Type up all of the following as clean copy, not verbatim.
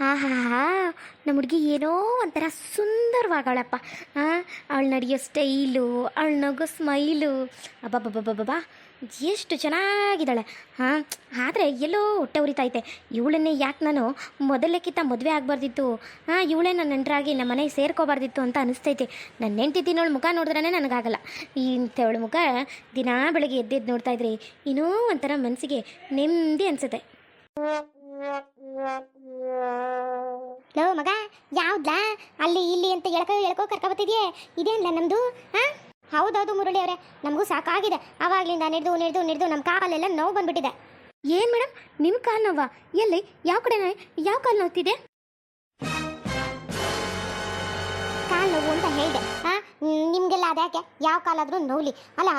ಆಹಾ, ನಮ್ಮ ಹುಡುಗಿ ಏನೋ ಒಂಥರ ಸುಂದರವಾಗಳಪ್ಪ. ಅವಳು ನಡೆಯೋ ಸ್ಟೈಲು, ಅವಳು ನಗೋ ಸ್ಮೈಲು, ಅಬ್ಬಬ್ಬಬ್ಬಬ್ಬಬ್ಬಾ ಎಷ್ಟು ಚೆನ್ನಾಗಿದ್ದಾಳೆ. ಆದರೆ ಎಲ್ಲೋ ಹೊಟ್ಟೆ ಉರಿತೈತೆ. ಇವಳನ್ನೇ ಯಾಕೆ ನಾನು ಮೊದಲಕ್ಕಿಂತ ಮದುವೆ ಆಗಬಾರ್ದಿತ್ತು, ಇವಳೇ ನನ್ನ ನೆಂಟರಾಗಿ ನಮ್ಮ ಮನೆಗೆ ಸೇರ್ಕೋಬಾರ್ದಿತ್ತು ಅಂತ ಅನಿಸ್ತೈತೆ. ನನ್ನ ಹೆಂಡತಿ ತಿನ್ನೋಳು ಮುಖ ನೋಡಿದ್ರೇ ನನಗಾಗಲ್ಲ. ಇಂಥವಳು ಮುಖ ದಿನಾ ಬೆಳಗ್ಗೆ ಎದ್ದೆದ್ದು ನೋಡ್ತಾಯಿದ್ರಿ ಇನ್ನೂ ಒಂಥರ ಮನಸ್ಸಿಗೆ ನೆಮ್ಮದಿ ಅನಿಸುತ್ತೆ. ಲೋ ಮಗ, ಯಾವ್ದಾ ಅಲ್ಲಿ ಇಲ್ಲಿ ಅಂತ ಎಳ್ಕೊ ಕರ್ಕೊಬತ್ತಿದ್ಯೆ? ಇದೇನಲ್ಲ ನಮ್ದು? ಹೌದೌದು ಮುರಳಿ ಅವರೇ, ನಮಗೂ ಸಾಕಾಗಿದೆ. ಅವಾಗ್ಲಿಂದ ನಡೆದು ನಮ್ಮ ಕಾಲೆಲ್ಲ ನೋವು ಬಂದ್ಬಿಟ್ಟಿದೆ. ಏನು ಮೇಡಮ್, ನಿಮ್ಮ ಕಾಲು ನೋವಾ? ಎಲ್ಲಿ? ಯಾವ ಕಡೆ? ಯಾವ ಕಾಲು ನೋವ್ತಿದೆ? ಕಾಲು ನೋವು ಅಂತ ಹೇಳಿದೆ. ನಿಮಗೆಲ್ಲ ಅದ್ಯಾಕೆ? ಯಾವ ಕಾಲಾದರೂ ನೋವ್ಲಿ. ಅಲ್ಲ,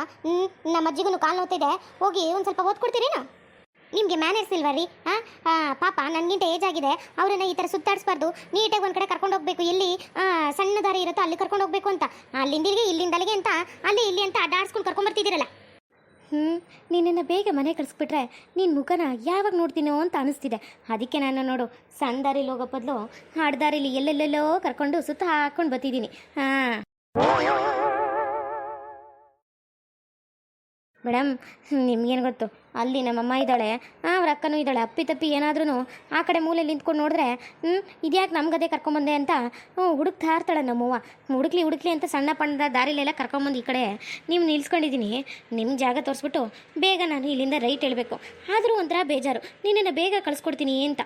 ನಮ್ಮ ಅಜ್ಜಿಗೂ ಕಾಲು ನೋವ್ತಿದೆ, ಹೋಗಿ ಒಂದು ಸ್ವಲ್ಪ ಓದ್ಕೊಡ್ತೀರೇನು? ನಿಮಗೆ ಮ್ಯಾನರ್ಸ್ ಇಲ್ವಾ ರೀ? ಪಾಪ ನನಗಿಂತ ಏಜ್ ಆಗಿದೆ, ಅವರನ್ನು ಈ ಥರ ಸುತ್ತಾಡಿಸ್ಬಾರ್ದು. ನೀಟಾಗಿ ಒಂದು ಕಡೆ ಕರ್ಕೊಂಡು ಹೋಗ್ಬೇಕು. ಎಲ್ಲಿ ಸಣ್ಣ ದಾರಿ ಇರುತ್ತೋ ಅಲ್ಲಿ ಕರ್ಕೊಂಡು ಹೋಗ್ಬೇಕು ಅಂತ, ಅಲ್ಲಿಂದಿಗೆ ಇಲ್ಲಿಂದ ಅಲ್ಲಿಗೆ ಅಂತ ಅಲ್ಲಿ ಇಲ್ಲಿ ಅಂತ ಅಡ್ಡಾಡ್ಸ್ಕೊಂಡು ಕರ್ಕೊಂಡ್ಬರ್ತಿದ್ದೀರಲ್ಲ. ನಿನ್ನನ್ನು ಬೇಗ ಮನೆ ಕಳಿಸ್ಬಿಟ್ರೆ ನಿನ್ನ ಮುಖನ ಯಾವಾಗ ನೋಡ್ತೀನೋ ಅಂತ ಅನಿಸ್ತಿದೆ. ಅದಕ್ಕೆ ನಾನು ನೋಡು ಸಣ್ಣ ದಾರಿಲಿ ಹೋಗೋ ಬದಲು ಅಡ್ಡದಾರಿಲಿ ಎಲ್ಲೆಲ್ಲೆಲ್ಲೋ ಕರ್ಕೊಂಡು ಸುತ್ತ ಹಾಕ್ಕೊಂಡು ಬರ್ತಿದ್ದೀನಿ. ಮೇಡಮ್, ನಿಮ್ಗೇನು ಗೊತ್ತು, ಅಲ್ಲಿ ನಮ್ಮಮ್ಮ ಇದ್ದಾಳೆ, ಅವ್ರ ಅಕ್ಕನೂ ಇದ್ದಾಳೆ. ಅಪ್ಪಿ ಏನಾದ್ರೂ ಆ ಕಡೆ ಮೂಲೆಯಲ್ಲಿ ನಿಂತ್ಕೊಂಡು ನೋಡಿದ್ರೆ ಇದ್ಯಾಕೆ ನಮ್ಮ ಗದೆ ಕರ್ಕೊಂಬಂದೆ ಅಂತ ಹುಡುಕ್ತಾ ಇರ್ತಾಳೆ ನಮ್ಮವ್ವ. ಹುಡುಕ್ಲಿ ಅಂತ ಸಣ್ಣ ಪಣ್ಣದ ದಾರಿಲೆಲ್ಲ ಕರ್ಕೊಂಬಂದು ಈ ಕಡೆ ನೀವು ನಿಲ್ಸ್ಕೊಂಡಿದ್ದೀನಿ. ನಿಮ್ಮ ಜಾಗ ತೋರಿಸ್ಬಿಟ್ಟು ಬೇಗ ನಾನು ಇಲ್ಲಿಂದ ರೈಟ್ ಹೇಳಬೇಕು. ಆದರೂ ಒಂಥರ ಬೇಜಾರು, ನಿನ್ನನ್ನು ಬೇಗ ಕಳಿಸ್ಕೊಡ್ತೀನಿ ಅಂತ.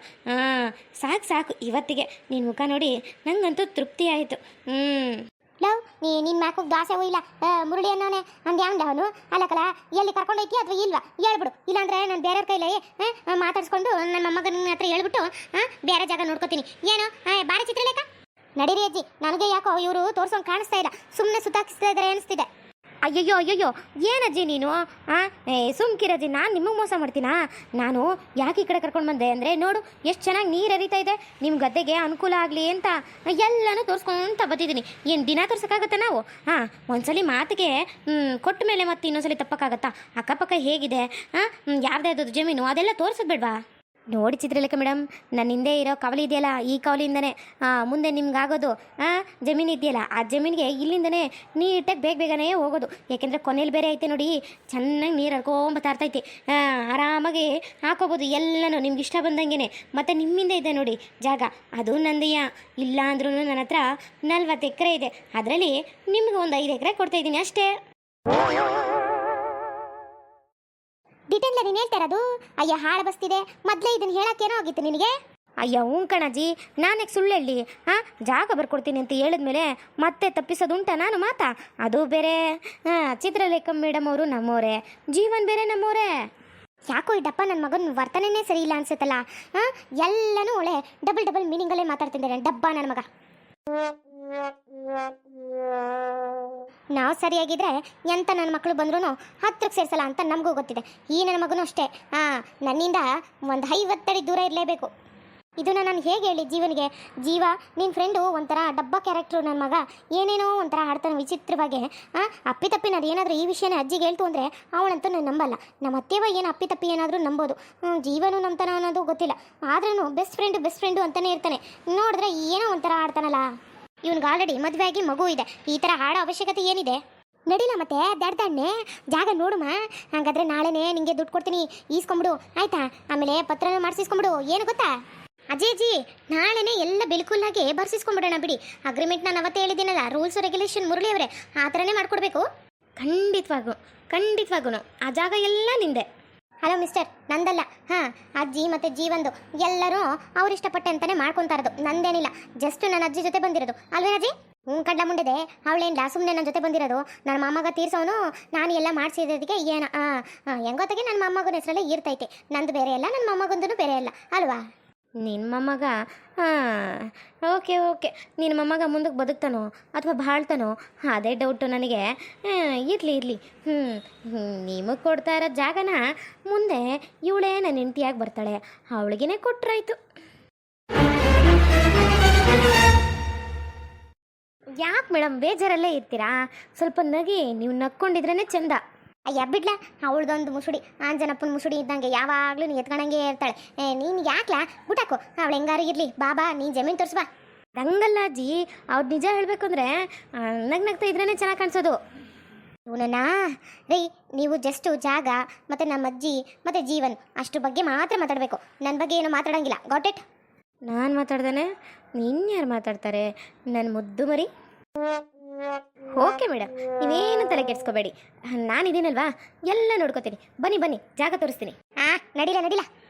ಸಾಕು ಇವತ್ತಿಗೆ ನಿನ್ನ ಮುಖ ನೋಡಿ ನಂಗಂತೂ ತೃಪ್ತಿ ಆಯಿತು. ಲವ್, ನಿನ್ನ ಮ್ಯಾಕು ದಾಸೆ ಇಲ್ಲ ಮುರಳಿ ಅನ್ನೋನೆ ಅಂದ್ಯಾಂಡ ಅವನು. ಅಲ್ಲಕಲ್ಲ, ಎಲ್ಲಿ ಕರ್ಕೊಂಡೋಯ್ತಿ ಅಥವಾ ಇಲ್ವಾ ಹೇಳ್ಬಿಡು. ಇಲ್ಲಾಂದ್ರೆ ನಾನು ಬೇರೆಯವ್ರ ಕೈಲೇ ಮಾತಾಡ್ಸ್ಕೊಂಡು ನನ್ನ ಮೊಮ್ಮಗನ ಹತ್ರ ಹೇಳ್ಬಿಟ್ಟು ಬೇರೆ ಜಾಗ ನೋಡ್ಕೋತೀನಿ. ಏನು ಬಾರಿ ಚಿತ್ರಲೇಖ? ನಡೀರಿ ಅಜ್ಜಿ, ನನಗೆ ಯಾಕೋ ಇವರು ತೋರ್ಸೋಂಗೆ ಕಾಣಿಸ್ತಾ ಇಲ್ಲ, ಸುಮ್ಮನೆ ಸುತ್ತಾಕಿಸ್ತಾ ಇದ್ದಾರೆ ಅನಿಸ್ತಿದೆ. ಅಯ್ಯಯ್ಯೋ ಏನಜ್ಜಿ ನೀನು? ಸುಮ್ಕಿರಜ್ಜಿ, ನಾನು ನಿಮಗೆ ಮೋಸ ಮಾಡ್ತೀನಾ? ನಾನು ಯಾಕೆ ಈ ಕಡೆ ಕರ್ಕೊಂಡು ಬಂದೆ ಅಂದರೆ, ನೋಡು ಎಷ್ಟು ಚೆನ್ನಾಗಿ ನೀರು ಹರಿತಾ ಇದೆ, ನಿಮ್ಮ ಗದ್ದೆಗೆ ಅನುಕೂಲ ಆಗಲಿ ಅಂತ ಎಲ್ಲನೂ ತೋರಿಸ್ಕೊಂತ ಬಂದಿದ್ದೀನಿ. ಏನು ದಿನ ತೋರ್ಸೋಕ್ಕಾಗತ್ತಾ ನಾವು? ಒಂದ್ಸಲಿ ಮಾತಿಗೆ ಕೊಟ್ಟ ಮೇಲೆ ಮತ್ತೆ ಇನ್ನೊಂದ್ಸಲಿ ತಪ್ಪಕ್ಕಾಗತ್ತಾ? ಅಕ್ಕಪಕ್ಕ ಹೇಗಿದೆ, ಯಾರ್ದೇ ಅದು ಜಮೀನು ಅದೆಲ್ಲ ತೋರಿಸೋದು ಬೇಡವಾ? ನೋಡಿ ಚಿತ್ರಲೇಖ ಮೇಡಮ್, ನನ್ನ ಹಿಂದೆ ಇರೋ ಕವಲಿ ಇದೆಯಲ್ಲ, ಈ ಕವಲಿಂದನೇ ಮುಂದೆ ನಿಮ್ಗಾಗೋದು ಜಮೀನು ಇದೆಯಲ್ಲ, ಆ ಜಮೀನಿಗೆ ಇಲ್ಲಿಂದನೇ ನೀಟಾಗಿ ಬೇಗನೆ ಹೋಗೋದು. ಯಾಕೆಂದರೆ ಕೊನೆಯಲ್ಲಿ ಬೇರೆ ಐತೆ ನೋಡಿ, ಚೆನ್ನಾಗಿ ನೀರು ಹರ್ಕೊಂಬತ್ತಾ ಇರ್ತೈತಿ. ಆರಾಮಾಗಿ ಹಾಕೋಬೋದು ಎಲ್ಲನೂ ನಿಮ್ಗೆ ಇಷ್ಟ ಬಂದಂಗೆ. ಮತ್ತು ನಿಮ್ಮಿಂದ ಇದೆ ನೋಡಿ ಜಾಗ, ಅದು ನಂದೆಯ. ಇಲ್ಲ ಅಂದ್ರೂ ನನ್ನ ಹತ್ರ 40 ಎಕರೆ ಇದೆ, ಅದರಲ್ಲಿ ನಿಮ್ಗೆ ಒಂದು 5 ಎಕರೆ ಕೊಡ್ತಾಯಿದ್ದೀನಿ ಅಷ್ಟೇ. ಡಿಟೇಲ್ ನೀನು ಹೇಳ್ತಾ ಇರೋದು? ಅಯ್ಯ ಹಾಳು ಬಸ್ತಿದೆ, ಮೊದಲೇ ಇದನ್ನು ಹೇಳೋಕ್ಕೇನೋ ಆಗಿತ್ತು ನಿನಗೆ? ಅಯ್ಯ ಹ್ಞೂ ಕಣಜ್ಜಿ, ನಾನೇ ಸುಳ್ಳು ಹೇಳಿ ಜಾಗ ಬರ್ಕೊಡ್ತೀನಿ ಅಂತ ಹೇಳಿದ್ಮೇಲೆ ಮತ್ತೆ ತಪ್ಪಿಸೋದುಂಟ ನಾನು ಮಾತಾ? ಅದು ಬೇರೆ. ಚಿತ್ರಲೇಖ ಮೇಡಮ್ ಅವರು ನಮ್ಮವರೇ, ಜೀವನ್ ಬೇರೆ ನಮ್ಮವರೇ. ಯಾಕೋ ಈ ಡಪ್ಪ ನನ್ನ ಮಗನ ವರ್ತನೆನೇ ಸರಿ ಇಲ್ಲ ಅನ್ಸುತ್ತಲ್ಲ. ಎಲ್ಲನೂ ಒಳ್ಳೆ ಡಬಲ್ ಮೀನಿಂಗಲ್ಲೇ ಮಾತಾಡ್ತಿದ್ದಾರೆ ಡಬ್ಬ ನನ್ನ ಮಗ. ನಾವು ಸರಿಯಾಗಿದ್ರೆ ಎಂತ ನನ್ನ ಮಕ್ಕಳು ಬಂದ್ರೂ ಹತ್ರಕ್ಕೆ ಸೇರಿಸಲ್ಲ ಅಂತ ನಮಗೂ ಗೊತ್ತಿದೆ. ಈ ನನ್ನ ಮಗನೂ ಅಷ್ಟೇ, ನನ್ನಿಂದ ಒಂದು 50 ಅಡಿ ದೂರ ಇರಲೇಬೇಕು. ಇದನ್ನು ನಾನು ಹೇಗೆ ಹೇಳಿ ಜೀವನಿಗೆ? ಜೀವ ನಿನ್ನ ಫ್ರೆಂಡು ಒಂಥರ ಡಬ್ಬ ಕ್ಯಾರೆಕ್ಟ್ರು. ನನ್ನ ಮಗ ಏನೇನೋ ಒಂಥರ ಆಡ್ತಾನೆ ವಿಚಿತ್ರವಾಗಿ. ಅಪ್ಪಿತಪ್ಪಿ ನಾನು ಏನಾದರೂ ಈ ವಿಷಯನ ಅಜ್ಜಿಗೆ ಹೇಳ್ತು ಅಂದರೆ ಅವಳಂತೂ ನಾನು ನಂಬಲ್ಲ. ನಮ್ಮ ಅತ್ತೆವ ಏನು ಅಪ್ಪಿತಪ್ಪಿ ಏನಾದರೂ ನಂಬೋದು, ಜೀವನೂ ನಂಬ್ತಾನ ಅನ್ನೋದು ಗೊತ್ತಿಲ್ಲ. ಆದ್ರೂ ಬೆಸ್ಟ್ ಫ್ರೆಂಡು ಅಂತಲೇ ಇರ್ತಾನೆ. ನೋಡಿದ್ರೆ ಏನೋ ಒಂಥರ ಆಡ್ತಾನಲ್ಲ. ಇವನಿಗೆ ಆಲ್ರೆಡಿ ಮದುವೆ ಆಗಿ ಮಗು ಇದೆ, ಈ ಥರ ಆಡೋ ಅವಶ್ಯಕತೆ ಏನಿದೆ? ನಡಿಲ್ಲ ಮತ್ತೆ ದಡ್ಡಣ್ಣೆ ಜಾಗ ನೋಡುಮ. ಹಾಗಾದರೆ ನಾಳೆನೇ ನಿಂಗೆ ದುಡ್ಡು ಕೊಡ್ತೀನಿ, ಈಸ್ಕೊಂಬಿಡು ಆಯಿತಾ? ಆಮೇಲೆ ಪತ್ರನೂ ಮಾಡಿಸಿಸ್ಕೊಂಬಿಡು. ಏನು ಗೊತ್ತಾ ಅಜ್ಜಿ, ನಾಳೆನೇ ಎಲ್ಲ ಬಿಲ್ಕುಲ್ಲಾಗಿ ಬರ್ಸಿಸ್ಕೊಂಬಿಡೋಣ ಬಿಡಿ. ಅಗ್ರಿಮೆಂಟ್ ನಾನು ಅವತ್ತೇ ಹೇಳಿದ್ದೀನಲ್ಲ, ರೂಲ್ಸ್ ರೆಗ್ಯುಲೇಷನ್ ಮುರಳಿ ಅವರೇ ಆ ಥರನೇ ಮಾಡ್ಕೊಡ್ಬೇಕು. ಖಂಡಿತವಾಗೂ ಆ ಜಾಗ ಎಲ್ಲ ನಿಂದೆ. ಹಲೋ ಮಿಸ್ಟರ್, ನಂದಲ್ಲ. ಅಜ್ಜಿ ಮತ್ತು ಜೀವಂದು ಎಲ್ಲರೂ ಅವ್ರು ಇಷ್ಟಪಟ್ಟೆ ಅಂತಲೇ ಮಾಡ್ಕೊತಾ ಇರೋದು, ನಂದೇನಿಲ್ಲ. ಜಸ್ಟ್ ನನ್ನ ಅಜ್ಜಿ ಜೊತೆ ಬಂದಿರೋದು ಅಲ್ವೇನಜ್ಜಿ? ಕಡ್ಲ ಮುಂಡಿದೆ ಅವಳೇನಿಲ್ಲ, ಸುಮ್ಮನೆ ನನ್ನ ಜೊತೆ ಬಂದಿರೋದು. ನನ್ನ ಮೊಮ್ಮಗ ತೀರ್ಸೋನು, ನಾನು ಎಲ್ಲ ಮಾಡಿಸಿದ್ದಕ್ಕೆ ಏನು ಹೆಂಗೊತ್ತಿಗೆ ನನ್ನ ಮೊಮ್ಮಗನ ಹೆಸರಲ್ಲೇ ಇರ್ತೈತೆ. ನಂದು ಬೇರೆ ಅಲ್ಲ, ನನ್ನ ಮೊಮ್ಮಗಂದು ಬೇರೆ ಅಲ್ಲ ಅಲ್ವಾ? ನಿನ್ನ ಮೊಮ್ಮಗ ಓಕೆ ನಿನ್ನ ಮೊಮ್ಮಗ ಮುಂದಕ್ಕೆ ಬದುಕ್ತಾನೋ ಅಥವಾ ಬಾಳ್ತಾನೋ ಅದೇ ಡೌಟು ನನಗೆ. ಇರಲಿ ನಿಮಗೆ ಕೊಡ್ತಾ ಇರೋ ಜಾಗನ ಮುಂದೆ ಇವಳೇ ನನ್ನ ಹೆಂಡತಿಯಾಗಿ ಬರ್ತಾಳೆ, ಅವಳಿಗೇನೆ ಕೊಟ್ರಾಯ್ತು. ಯಾಕೆ ಮೇಡಮ್ ಬೇಜಾರಲ್ಲೇ ಇರ್ತೀರಾ? ಸ್ವಲ್ಪ ನಗಿ, ನೀವು ನಕ್ಕೊಂಡಿದ್ರೇ ಚೆಂದ. ಅಯ್ಯ ಬಿಡ್ಲ, ಅವಳ್ದೊಂದು ಮುಸುಡಿ ಆಂಜನಪ್ಪನ ಮುಸುಡಿ ಇದ್ದಂಗೆ ಯಾವಾಗಲೂ ನೀ ಎತ್ಕೊಂಡಂಗೆ ಇರ್ತಾಳೆ. ನೀನು ಯಾಕ್ಲಾ ಬಿಟ್ಟಾಕು, ಅವಳು ಹೆಂಗಾರು ಇರಲಿ, ಬಾ ನೀನು ಜಮೀನು ತೋರಿಸ್ಬಾ. ರಂಗಲ್ಲ ಅಜ್ಜಿ, ಅವ್ರು ನಿಜ ಹೇಳಬೇಕು ಅಂದರೆ ನಗ್ನಗ್ತಾ ಇದ್ರೇ ಚೆನ್ನಾಗಿ ಕಾಣಿಸೋದು. ಇವನನ್ನ ರೀ, ನೀವು ಜಸ್ಟು ಜಾಗ ಮತ್ತು ನಮ್ಮ ಅಜ್ಜಿ ಮತ್ತು ಜೀವನ್ ಅಷ್ಟ್ರ ಬಗ್ಗೆ ಮಾತ್ರ ಮಾತಾಡಬೇಕು, ನನ್ನ ಬಗ್ಗೆ ಏನೂ ಮಾತಾಡೋಂಗಿಲ್ಲ. Got it? ನಾನು ಮಾತಾಡ್ದಾನೆ ಯಾರು ಮಾತಾಡ್ತಾರೆ? ನನ್ನ ಮುದ್ದು ಮರಿ. ಓಕೆ ಮೇಡಮ್, ನೀವೇನು ತಲೆ ಕೆಡ್ಸ್ಕೋಬೇಡಿ, ನಾನಿದ್ದೀನಲ್ವಾ, ಎಲ್ಲ ನೋಡ್ಕೋತೀನಿ. ಬನ್ನಿ ಜಾಗ ತೋರಿಸ್ತೀನಿ. ನಡಿಲ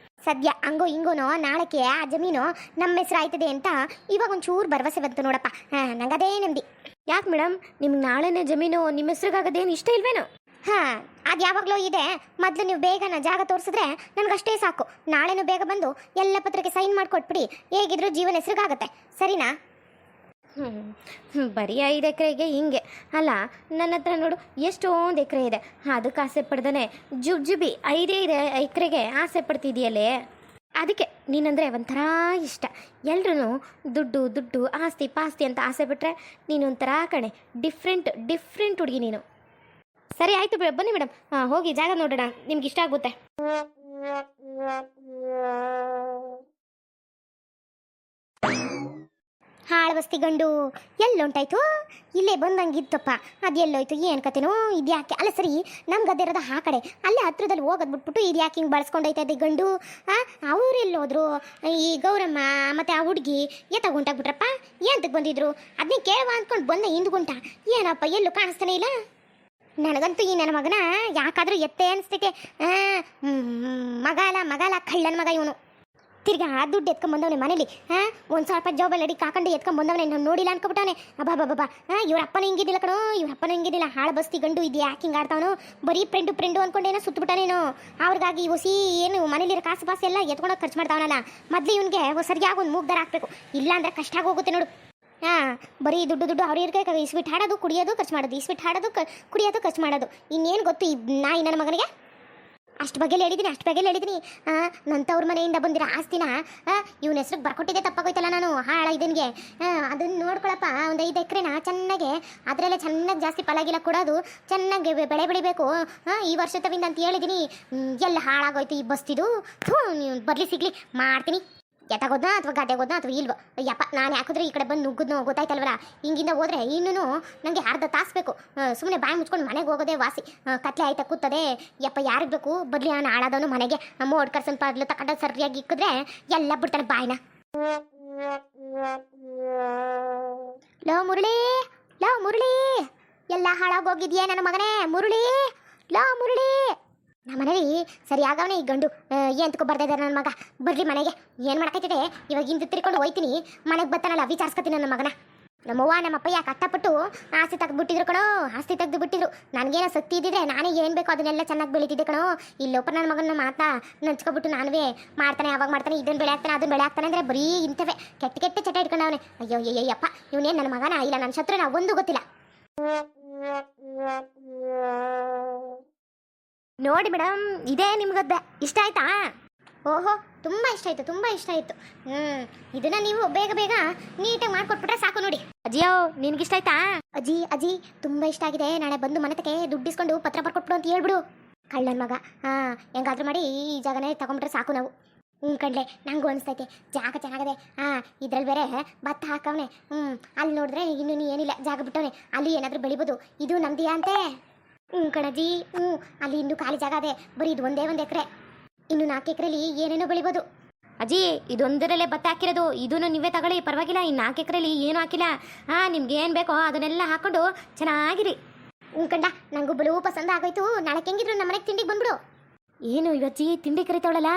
ಸದ್ಯ ಹಂಗೋ ಹಿಂಗೋನೋ ನಾಳಕ್ಕೆ ಆ ಜಮೀನು ನಮ್ಮ ಹೆಸರು ಆಯ್ತದೆ ಅಂತ ಇವಾಗ ಒಂಚೂರು ಭರವಸೆ ಬಂತು ನೋಡಪ್ಪ. ನಂಗದೇ ನೆಮ್ಮದಿ. ಯಾಕೆ ಮೇಡಮ್, ನಿಮ್ಗೆ ನಾಳೆನೇ ಜಮೀನು ನಿಮ್ಮ ಹೆಸ್ರಿಗಾಗೋದೇನು ಇಷ್ಟ ಇಲ್ವೇನೋ? ಅದು ಯಾವಾಗಲೂ ಇದೆ. ಮೊದಲು ನೀವು ಬೇಗನ ಜಾಗ ತೋರಿಸಿದ್ರೆ ನನಗಷ್ಟೇ ಸಾಕು. ನಾಳೆನೂ ಬೇಗ ಬಂದು ಎಲ್ಲ ಪತ್ರಕ್ಕೆ ಸೈನ್ ಮಾಡಿಕೊಟ್ಬಿಡಿ, ಹೇಗಿದ್ರು ಜೀವನ ಹೆಸ್ರಿಗಾಗತ್ತೆ, ಸರಿನಾ? ಬರೀ 5 ಎಕರೆಗೆ ಹಿಂಗೆ ಅಲ್ಲ, ನನ್ನ ಹತ್ರ ನೋಡು ಎಷ್ಟೊಂದು ಎಕರೆ ಇದೆ, ಅದಕ್ಕೆ ಆಸೆ ಪಡ್ದಾನೆ ಜುಬ್ಜುಬಿ 5 ಎಕರೆಗೆ ಆಸೆ ಪಡ್ತಿದೆಯಲ್ಲೇ. ಅದಕ್ಕೆ ನೀನಂದರೆ ಒಂಥರ ಇಷ್ಟ. ಎಲ್ರೂ ದುಡ್ಡು ಆಸ್ತಿ ಪಾಸ್ತಿ ಅಂತ ಆಸೆ ಬಿಟ್ಟರೆ ನೀನೊಂಥರ ಕಣೆ, ಡಿಫ್ರೆಂಟ್ ಹುಡುಗಿ ನೀನು. ಸರಿ ಆಯಿತು ಬನ್ನಿ ಮೇಡಮ್, ಹೋಗಿ ಜಾಗ ನೋಡೋಣ, ನಿಮ್ಗೆ ಇಷ್ಟ ಆಗುತ್ತೆ. ಹಾಳವಸ್ತಿ ಗಂಡು ಎಲ್ಲುಂಟಾಯ್ತು? ಇಲ್ಲೇ ಬಂದಂಗಿತ್ತಪ್ಪ, ಅದು ಎಲ್ಲೋಯ್ತು, ಏನು ಕತೆನೋ ಇದು ಯಾಕೆ? ಅಲ್ಲ ಸರಿ, ನಮ್ಮ ಗದ್ದೆ ಇರೋದು ಆ ಕಡೆ, ಅಲ್ಲೇ ಹತ್ರದಲ್ಲಿ ಹೋಗೋದು ಬಿಟ್ಬಿಟ್ಟು ಇದು ಯಾಕೆ ಹಿಂಗೆ ಬಳಸ್ಕೊಂಡೈತೆ ಗಂಡು? ಅವರೆಲ್ಲೋದ್ರು? ಈ ಗೌರಮ್ಮ ಮತ್ತು ಆ ಹುಡುಗಿ ಎತ್ತಾಗುಂಟಾಗ್ಬಿಟ್ರಪ್ಪ, ಎಂತಕ್ಕೆ ಬಂದಿದ್ರು? ಅದನ್ನೇ ಕೇಳುವ ಅಂದ್ಕೊಂಡು ಬಂದೆ ಹಿಂದ್ಗುಂಟ. ಏನಪ್ಪ ಎಲ್ಲೂ ಕಾಣಿಸ್ತಾನೆ ಇಲ್ಲ. ನನಗಂತೂ ಈ ನನ್ನ ಮಗನ ಯಾಕಾದರೂ ಎತ್ತೆ ಅನಿಸ್ತೈತೆ. ಮಗಾಲ ಕಳ್ಳನ ಮಗ ಇವನು. ತಿರ್ಗಾ ದುಡ್ಡು ಎತ್ಕೊಂಡ್ಬಂದವನೆ ಮನೇಲಿ, ಒಂದು ಸ್ವಲ್ಪ ಜಾಬಲ್ಲಿ ಅಡಿ ಕಾಕೊಂಡು ಎತ್ಕೊಂಡ್ಬಂದವನೆ, ನಾವು ನೋಡಿಲ್ಲ ಅನ್ಕೊಬಿಟ್ಟವನೆ. ಅಬ್ಬಾ ಇವ್ರ ಅಪ್ಪನ ಹಿಂಗಿದ್ದಿಲ್ಲ ಕಣೋ, ಇವ್ರ ಅಪ್ಪನ ಹಿಂಗಿದ್ದಿಲ್ಲ. ಹಾಳು ಬಸ್ತಿ ಗಂಡು ಇದು ಯಾಕೆ ಹಿಂಗೆ ಆಡ್ತಾವನು? ಬರೀ ಫ್ರೆಂಡು ಅನ್ಕೊಂಡೇನೋ ಸುತ್ತಬಿಟ್ಟಾನೇನೋ. ಅವ್ರಿಗಾಗಿ ಹೊಸಿ ಏನು ಮನೇಲಿರೋ ಕಾಸು ಪಾಸು ಎಲ್ಲ ಎತ್ಕೊಂಡೋಗಿ ಖರ್ಚು ಮಾಡ್ತಾವನಲ್ಲ. ಮೊದಲು ಇವನಿಗೆ ಸರಿಯಾಗಿ ಒಂದು ಮೂಗ್ದಾರ ಹಾಕ್ಬೇಕು, ಇಲ್ಲಾಂದ್ರೆ ಕಷ್ಟ ಆಗೋಗುತ್ತೆ ನೋಡು. ಬರೀ ದುಡ್ಡು ಅವ್ರಿಗೆ ಇಸ್ಬಿಟ್ಟು ಹಾಡೋದು, ಕುಡಿಯೋದು, ಖರ್ಚು ಮಾಡೋದು, ಇಸ್ಬಿಟ್ಟು ಹಾಡೋದು, ಕುಡಿಯೋದು, ಖರ್ಚು ಮಾಡೋದು. ಇನ್ನೇನು ಗೊತ್ತು ಈ ನಾಯಿ ನನ್ನ ಮಗನಿಗೆ? ಅಷ್ಟು ಬಗ್ಗೆಲಿ ಹೇಳಿದ್ದೀನಿ. ನಂತವ್ರ ಮನೆಯಿಂದ ಬಂದಿರೋ ಆಸ್ತಿನ ಇವನ ಹೆಸ್ರಿಗೆ ಬರ್ಕೊಟ್ಟಿದ್ದೆ ತಪ್ಪಾಗೋಯ್ತಲ್ಲ ನಾನು, ಹಾಳ ಇದನ್ಗೆ. ಅದನ್ನು ನೋಡ್ಕೊಳಪ್ಪ, ಒಂದು 5 ಎಕರೆನ ಚೆನ್ನಾಗೆ ಅದರಲ್ಲೇ ಚೆನ್ನಾಗಿ ಜಾಸ್ತಿ ಫಲಗಿಲ್ಲ ಕೊಡೋದು, ಚೆನ್ನಾಗಿ ಬೆಳೆ ಬೆಳಿಬೇಕು ಈ ವರ್ಷದವಿಂದ ಅಂತ ಹೇಳಿದ್ದೀನಿ. ಎಲ್ಲ ಹಾಳಾಗೋಯ್ತು ಈ ಬಸ್ತಿದು. ನೀವು ಬರಲಿ ಸಿಗ್ಲಿ ಮಾಡ್ತೀನಿ. ಎತ್ತಾಗೋದ್ನಾ ಅಥವಾ ಗದ್ದೆಗೋದ್ನಾ ಅಥವಾ ಇಲ್ವೋ? ಯಪ್ಪ, ನಾನು ಯಾಕಿದ್ರೆ ಈ ಕಡೆ ಬಂದು ನುಗ್ಗಿದ್ನೋ ಗೊತ್ತಾಯ್ತಲ್ವಲ್ಲ. ಹಿಂಗಿಂದ ಹೋದ್ರೆ ಇನ್ನೂ ನನಗೆ ಅರ್ಧ ತಾಸ್ಬೇಕು. ಸುಮ್ಮನೆ ಬಾಯಿ ಮುಚ್ಕೊಂಡು ಮನೆಗೆ ಹೋಗೋದೇ ವಾಸಿ. ಕತ್ಲೆ ಆಯ್ತಾ ಕೂತದೆ. ಯಪ್ಪ, ಯಾರಿಗೆ ಬೇಕು ಬರಲಿ, ನಾನು ಹಾಳಾದವನು ಮನೆಗೆ ಮೋಡ್ ಕರ್ಸನ್ ಪಾಡ್ಲು ತಗೊಂಡು ಸರಿಯಾಗಿ ಇಕ್ಕಿದ್ರೆ ಎಲ್ಲ ಬಿಡ್ತಾನೆ ಬಾಯಿನ. ಲೋ ಮುರಳಿ ಎಲ್ಲ ಹಾಳಾಗೋಗಿದ್ಯಾ ನನ್ನ ಮಗನೇ? ಮುರಳಿ ನಮ್ಮ ಮನೇಲಿ ಸರಿ ಆಗವನೇ ಈ ಗಂಡು. ಎಂತಕ್ಕೂ ಬರ್ತಾ ಇದ್ದಾರೆ ನನ್ನ ಮಗ. ಬರಲಿ ಮನೆಗೆ, ಏನು ಮಾಡಕೈತಿದೆ ಇವಾಗ. ಹಿಂದೆ ತಿರ್ಕೊಂಡು ಹೋಯ್ತೀನಿ, ಮನೆಗೆ ಬರ್ತಾನಲ್ಲ ವಿಚಾರಿಸ್ಕೊತೀನಿ ನನ್ನ ಮಗನ. ನಮ್ಮವ್ವ ನಮ್ಮಪ್ಪ ಯಾಕೆ ಕಷ್ಟಪಟ್ಟು ಆಸ್ತಿ ತೆಗೆದುಬಿಟ್ಟಿದ್ರು ಕಣೋ, ಆಸ್ತಿ ತೆಗೆದು ಬಿಟ್ಟಿದ್ರು. ನನಗೇನೋ ಶಕ್ತಿ ಇದ್ದಿದ್ರೆ ನಾನೇ ಏನು ಬೇಕೋ ಅದನ್ನೆಲ್ಲ ಚೆನ್ನಾಗಿ ಬೆಳೀತಿದ್ದೆ ಕಣೋ. ಇಲ್ಲೊಪ್ಪ ನನ್ನ ಮಗನ ಮಾತಾ ನಂಚ್ಕೊಬಿಟ್ಟು ನಾನುವೇ ಮಾಡ್ತಾನೆ, ಅವಾಗ ಮಾಡ್ತಾನೆ, ಇದನ್ನು ಬೆಳೆ ಹಾಕ್ತಾನೆ, ಅದನ್ನು ಬೆಳೆ ಹಾಕ್ತಾನೆ ಅಂದರೆ ಬರೀ ಇಂಥವೇ ಕೆಟ್ಟ ಚಟ ಇಟ್ಕೊಂಡವನೇ. ಅಯ್ಯಪ್ಪ, ಇವನೇನು ನನ್ನ ಮಗನ ಇಲ್ಲ ನನ್ನ ಶತ್ರುನ ಒಂದು ಗೊತ್ತಿಲ್ಲ. ನೋಡಿ ಮೇಡಮ್, ಇದೇ ನಿಮ್ಗದ್ದೆ ಇಷ್ಟ ಆಯ್ತಾ? ಓಹೋ, ತುಂಬ ಇಷ್ಟ ಆಯಿತು. ಇದನ್ನ ನೀವು ಬೇಗ ನೀಟಾಗಿ ಮಾಡಿಕೊಟ್ಬಿಟ್ರೆ ಸಾಕು ನೋಡಿ. ಅಜ್ಜಿಯೋ, ನಿನ್ಗಿಷ್ಟ ಆಯ್ತಾ? ಅಜ್ಜಿ ತುಂಬ ಇಷ್ಟ ಆಗಿದೆ. ನಾಳೆ ಬಂದು ಮನೆತಕ್ಕೆ ದುಡ್ಡಿಸ್ಕೊಂಡು ಪತ್ರ ಬರ್ಕೊಟ್ಬಿಡು ಅಂತ ಹೇಳ್ಬಿಡು. ಕಳ್ಳನ ಮಗ, ಹೆಂಗಾದ್ರೂ ಮಾಡಿ ಈ ಜಾಗನೇ ತಗೊಂಡ್ಬಿಟ್ರೆ ಸಾಕು ನಾವು. ಕಣ್ಲೆ, ನಂಗೂ ಅನಿಸ್ತೈತೆ ಜಾಗ ಚೆನ್ನಾಗದೆ. ಇದ್ರಲ್ಲಿ ಬೇರೆ ಭತ್ತ ಹಾಕವನೆ. ಅಲ್ಲಿ ನೋಡಿದ್ರೆ ಇನ್ನೂ ಏನಿಲ್ಲ, ಜಾಗ ಬಿಟ್ಟವನೆ. ಅಲ್ಲಿ ಏನಾದರೂ ಬೆಳಿಬೋದು. ಇದು ನಮ್ದಿಯಾ ಅಂತೆ? ಕಣಜಿ, ಅಲ್ಲಿ ಇನ್ನೂ ಖಾಲಿ ಜಾಗ ಅದೇ. ಬರೀ ಇದು ಒಂದೇ 1 ಎಕರೆ. ಇನ್ನು 4 ಎಕರೆಲಿ ಏನೇನೋ ಬೆಳಿಬೋದು. ಅಜ್ಜಿ, ಇದೊಂದರಲ್ಲೇ ಭತ್ತ ಹಾಕಿರೋದು, ಇದನ್ನು ನೀವೇ ತಗೊಳ್ಳಿ, ಪರವಾಗಿಲ್ಲ. ಇನ್ನು 4 ಎಕರೆಲಿ ಏನೂ ಹಾಕಿಲ್ಲ. ನಿಮ್ಗೆ ಏನು ಬೇಕೋ ಅದನ್ನೆಲ್ಲ ಹಾಕೊಂಡು ಚೆನ್ನಾಗಿರಿ. ಕಂಡ, ನಂಗೂ ಬಲು ಪಸಂದ ಆಗೋಯ್ತು. ನಾಳೆ ಹೆಂಗಿದ್ರು ನಮ್ಮ ಮನೆಗೆ ತಿಂಡಿಗೆ ಬಂದ್ಬಿಡು. ಏನು ಇವಜ್ಜಿ ತಿಂಡಿ ಕರಿತಾವಳಲ್ಲ,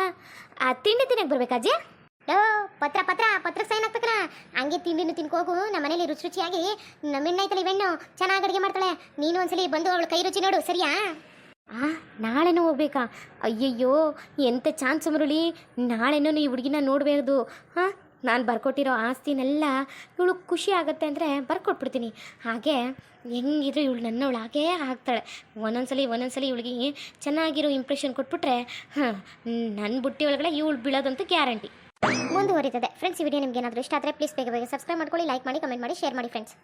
ಆ ತಿಂಡಿ ತಿನ್ನಕ್ಕೆ ಬರ್ಬೇಕಾಜ್ಜಿ? ಪತ್ರ ಸೈನ್ ಹಾಕ್ಬೇಕನ. ಹಂಗೆ ತಿಂಡಿನೂ ತಿನ್ಕೋಗು. ನಮ್ಮ ಮನೇಲಿ ರುಚಿಯಾಗಿ ಮೆಣ್ಣೈತಲ್ಲ ಇವೆಣ್ಣು ಚೆನ್ನಾಗಿ ಅಡುಗೆ ಮಾಡ್ತಾಳೆ. ನೀನು ಒಂದ್ಸಲಿ ಬಂದು ಅವಳ ಕೈ ರುಚಿ ನೋಡು, ಸರಿಯಾ? ನಾಳೆನೂ ಹೋಗ್ಬೇಕಾ? ಅಯ್ಯಯ್ಯೋ, ಎಂತ ಚಾನ್ಸ್ ಮುರಳಿ, ನಾಳೆನೂ ಈ ಹುಡುಗಿನ ನೋಡಬೇಕು. ನಾನು ಬರ್ಕೊಟ್ಟಿರೋ ಆಸ್ತಿನೆಲ್ಲ ಇವಳು ಖುಷಿ ಆಗುತ್ತೆ ಅಂದರೆ ಬರ್ಕೊಟ್ಬಿಡ್ತೀನಿ. ಹಾಗೆ ಹೆಂಗಿದ್ರು ಇವಳು ನನ್ನವಳು ಹಾಗೇ ಆಗ್ತಾಳೆ. ಒಂದೊಂದ್ಸಲಿ ಇವಳಿಗೆ ಚೆನ್ನಾಗಿರೋ ಇಂಪ್ರೆಷನ್ ಕೊಟ್ಬಿಟ್ರೆ ನನ್ನ ಬುಟ್ಟಿ ಒಳಗಡೆ ಇವಳು ಬೀಳೋದಂತೂ ಗ್ಯಾರಂಟಿ. ಮುಂದುವರಿತದೆ. ಫ್ರೆಂಡ್ಸ್, ಈ ವಿಡಿಯೋ ನಿಮ್ಗೆ ಏನಾದರೂ ಇಷ್ಟ ಆದರೆ ಪ್ಲೀಸ್ ಬೇಗ ಸಬ್ಸ್ಕ್ರೈಬ್ ಮಾಡ್ಕೊಳ್ಳಿ, ಲೈಕ್ ಮಾಡಿ, ಕಮೆಂಟ್ ಮಾಡಿ, ಶೇರ್ ಮಾಡಿ ಫ್ರೆಂಡ್ಸ್.